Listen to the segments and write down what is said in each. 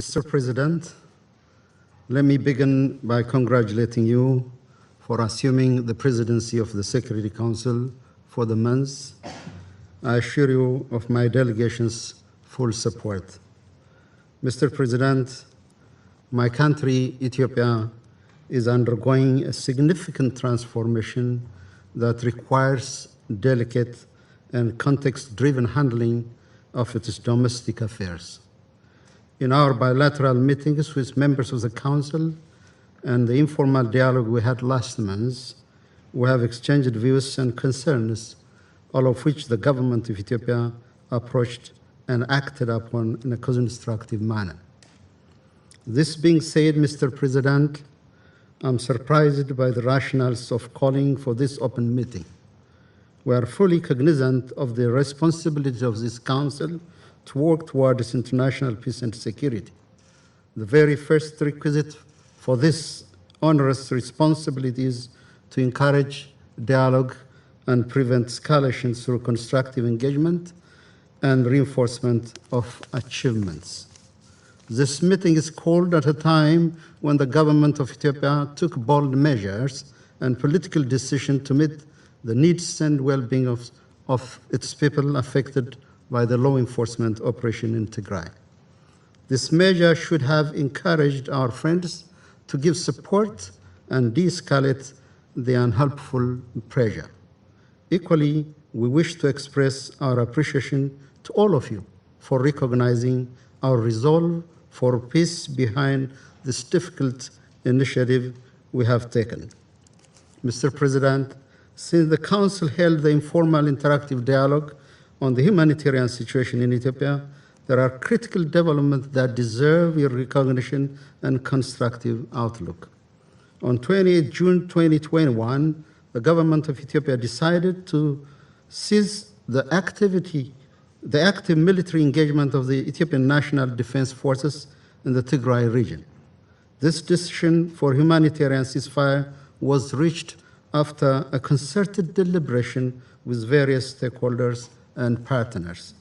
Mr. President, let me begin by congratulating you for assuming the presidency of the Security Council for the month. I assure you of my delegation's full support. Mr. President, my country, Ethiopia, is undergoing a significant transformation that requires delicate and context-driven handling of its domestic affairs. In our bilateral meetings with members of the Council and the informal dialogue we had last month, we have exchanged views and concerns, all of which the government of Ethiopia approached and acted upon in a constructive manner. This being said, Mr. President, I'm surprised by the rationales of calling for this open meeting. We are fully cognizant of the responsibility of this Council to work towards international peace and security. The very first requisite for this onerous responsibility is to encourage dialogue and prevent escalation through constructive engagement and reinforcement of achievements. This meeting is called at a time when the government of Ethiopia took bold measures and political decisions to meet the needs and well-being of its people affected by the law enforcement operation in Tigray. This measure should have encouraged our friends to give support and de-escalate the unhelpful pressure. Equally, we wish to express our appreciation to all of you for recognizing our resolve for peace behind this difficult initiative we have taken. Mr. President, since the Council held the informal interactive dialogue on the humanitarian situation in Ethiopia, there are critical developments that deserve your recognition and constructive outlook. On 28 June 2021, the government of Ethiopia decided to cease the active military engagement of the Ethiopian National Defense Forces in the Tigray region. This decision for humanitarian ceasefire was reached after a concerted deliberation with various stakeholders and partners.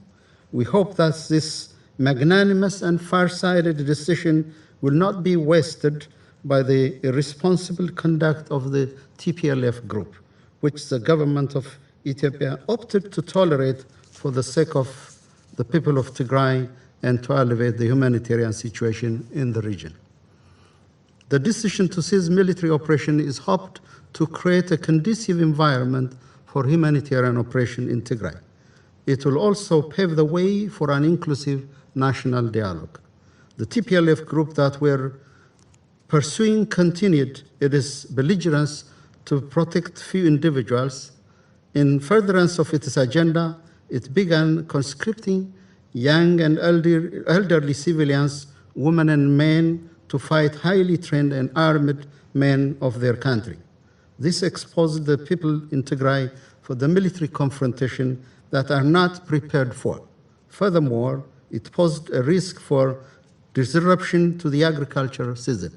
We hope that this magnanimous and far-sighted decision will not be wasted by the irresponsible conduct of the TPLF group, which the government of Ethiopia opted to tolerate for the sake of the people of Tigray and to elevate the humanitarian situation in the region. The decision to cease military operation is hoped to create a conducive environment for humanitarian operation in Tigray. It will also pave the way for an inclusive national dialogue. The TPLF group that we're pursuing continued its belligerence to protect few individuals. In furtherance of its agenda, it began conscripting young and elderly civilians, women and men, to fight highly trained and armed men of their country. This exposed the people in Tigray for the military confrontation that are not prepared for. Furthermore, it posed a risk for disruption to the agricultural season.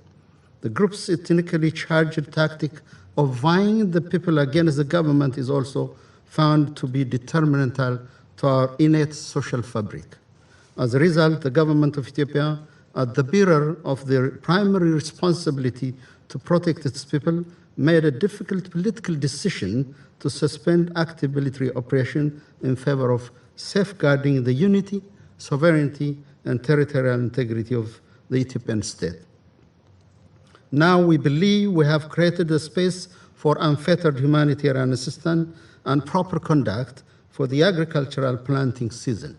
The group's ethnically charged tactic of vying the people against the government is also found to be detrimental to our innate social fabric. As a result, the government of Ethiopia, as the bearer of their primary responsibility to protect its people, made a difficult political decision to suspend active military operation in favor of safeguarding the unity, sovereignty, and territorial integrity of the Ethiopian state. Now we believe we have created a space for unfettered humanitarian assistance and proper conduct for the agricultural planting season.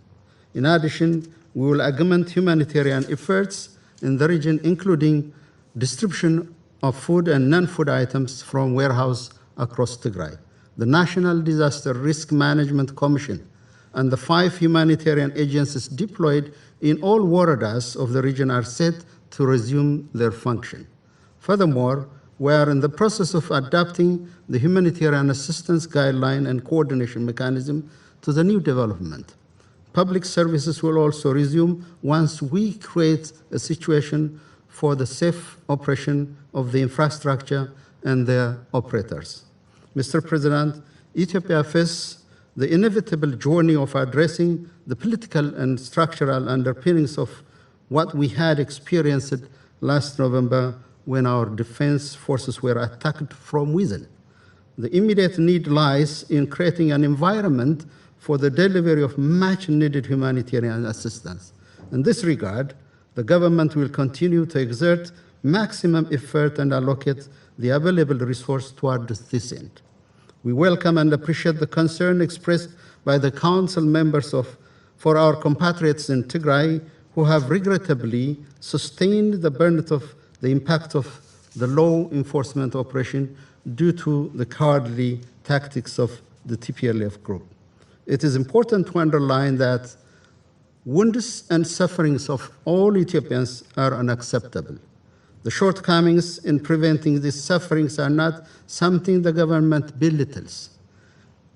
In addition, we will augment humanitarian efforts in the region, including distribution of food and non-food items from warehouses across Tigray. The National Disaster Risk Management Commission and the 5 humanitarian agencies deployed in all waradas of the region are set to resume their function. Furthermore, we are in the process of adapting the humanitarian assistance guideline and coordination mechanism to the new development. Public services will also resume once we create a situation for the safe operation of the infrastructure and their operators. Mr. President, Ethiopia faces the inevitable journey of addressing the political and structural underpinnings of what we had experienced last November when our defense forces were attacked from within. The immediate need lies in creating an environment for the delivery of much-needed humanitarian assistance. In this regard, the government will continue to exert maximum effort and allocate the available resource toward this end. We welcome and appreciate the concern expressed by the Council members for our compatriots in Tigray who have regrettably sustained the burden of the impact of the law enforcement operation due to the cowardly tactics of the TPLF group. It is important to underline that wounds and sufferings of all Ethiopians are unacceptable. The shortcomings in preventing these sufferings are not something the government belittles.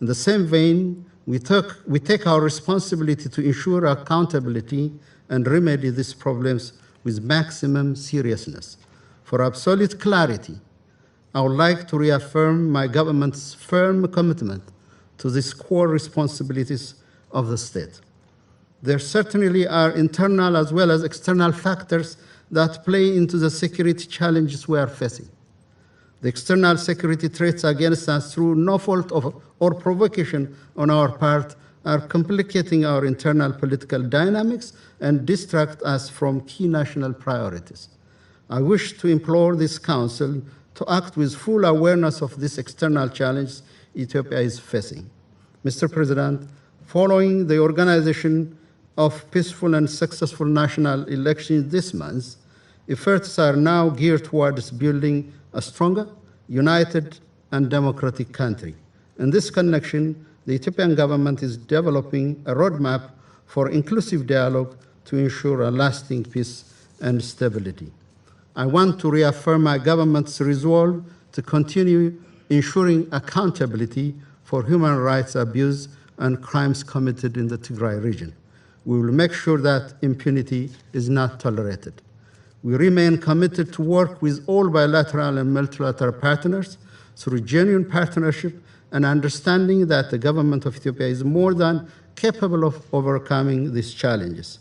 In the same vein, we take our responsibility to ensure accountability and remedy these problems with maximum seriousness. For absolute clarity, I would like to reaffirm my government's firm commitment to these core responsibilities of the state. There certainly are internal as well as external factors that play into the security challenges we are facing. The external security threats against us through no fault or provocation on our part are complicating our internal political dynamics and distract us from key national priorities. I wish to implore this Council to act with full awareness of this external challenge Ethiopia is facing. Mr. President, following the organization of peaceful and successful national elections this month, efforts are now geared towards building a stronger, united, and democratic country. In this connection, the Ethiopian government is developing a roadmap for inclusive dialogue to ensure a lasting peace and stability. I want to reaffirm my government's resolve to continue ensuring accountability for human rights abuse and crimes committed in the Tigray region. We will make sure that impunity is not tolerated. We remain committed to work with all bilateral and multilateral partners through genuine partnership and understanding that the government of Ethiopia is more than capable of overcoming these challenges.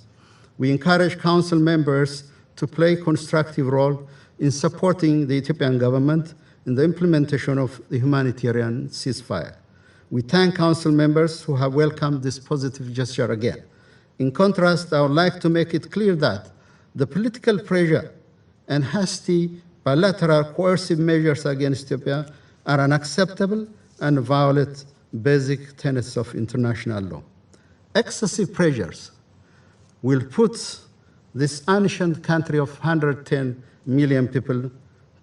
We encourage Council members to play a constructive role in supporting the Ethiopian government in the implementation of the humanitarian ceasefire. We thank Council members who have welcomed this positive gesture again. In contrast, I would like to make it clear that the political pressure and hasty bilateral coercive measures against Ethiopia are unacceptable and violate basic tenets of international law. Excessive pressures will put this ancient country of 110 million people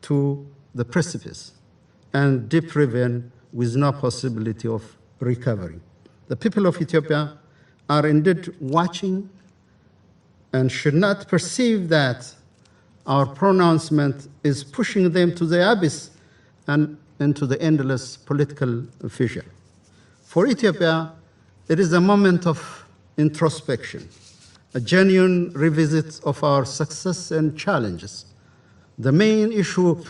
to the precipice and deep ravine with no possibility of recovery. The people of Ethiopia are indeed watching and should not perceive that our pronouncement is pushing them to the abyss and into the endless political fissure. For Ethiopia, it is a moment of introspection, a genuine revisit of our success and challenges. The main issue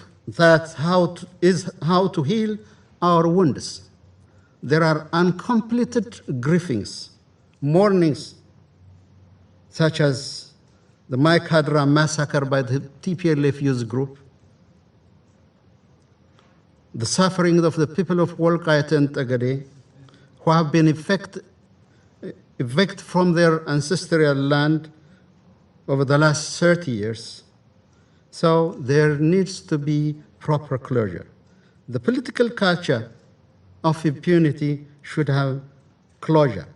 is how to heal our wounds. There are uncompleted grievings, mournings, such as the Maikadra massacre by the TPLF youth group, the suffering of the people of Wolkayet and Tagade, who have been evicted from their ancestral land over the last 30 years. So there needs to be proper closure. The political culture of impunity should have closure.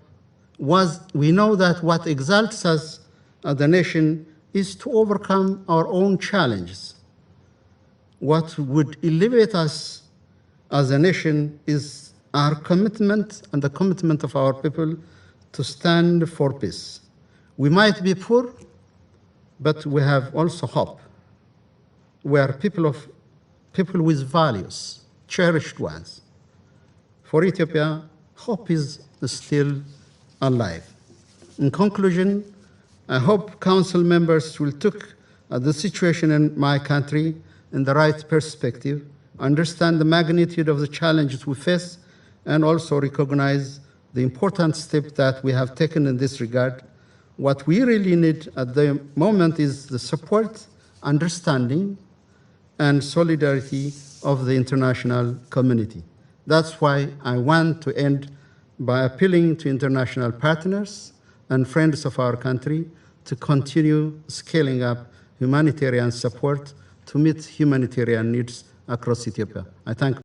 We know that what exalts us as a nation is to overcome our own challenges. What would elevate us as a nation is our commitment and the commitment of our people to stand for peace. We might be poor, but we have also hope. We are people with values, cherished ones. For Ethiopia, hope is still alive. In conclusion, I hope Council members will take the situation in my country in the right perspective, understand the magnitude of the challenges we face, and also recognize the important step that we have taken in this regard. What we really need at the moment is the support, understanding, and solidarity of the international community. That's why I want to end by appealing to international partners and friends of our country to continue scaling up humanitarian support to meet humanitarian needs across Ethiopia. I thank